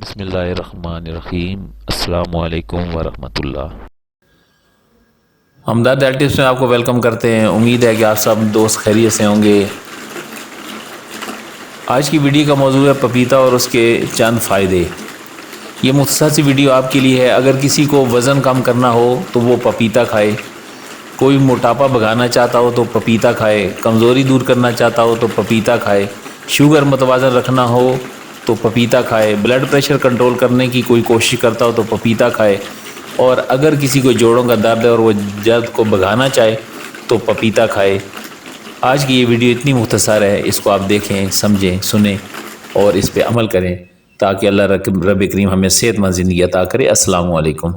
بسم اللہ الرحمن الرحیم۔ السلام علیکم ورحمۃ اللہ۔ ہمدرد ڈائٹس میں آپ کو ویلکم کرتے ہیں۔ امید ہے کہ آپ سب دوست خیریت سے ہوں گے۔ آج کی ویڈیو کا موضوع ہے پپیتا اور اس کے چند فائدے۔ یہ مختصر سی ویڈیو آپ کے لیے ہے۔ اگر کسی کو وزن کم کرنا ہو تو وہ پپیتا کھائے، کوئی موٹاپا بھگانا چاہتا ہو تو پپیتا کھائے، کمزوری دور کرنا چاہتا ہو تو پپیتا کھائے، شوگر متوازن رکھنا ہو تو پپیتا کھائے، بلڈ پریشر کنٹرول کرنے کی کوئی کوشش کرتا ہو تو پپیتا کھائے، اور اگر کسی کو جوڑوں کا درد ہے اور وہ درد کو بھگانا چاہے تو پپیتا کھائے۔ آج کی یہ ویڈیو اتنی مختصر ہے، اس کو آپ دیکھیں، سمجھیں، سنیں اور اس پہ عمل کریں تاکہ اللہ رب کریم ہمیں صحت مند زندگی عطا کرے۔ السلام علیکم۔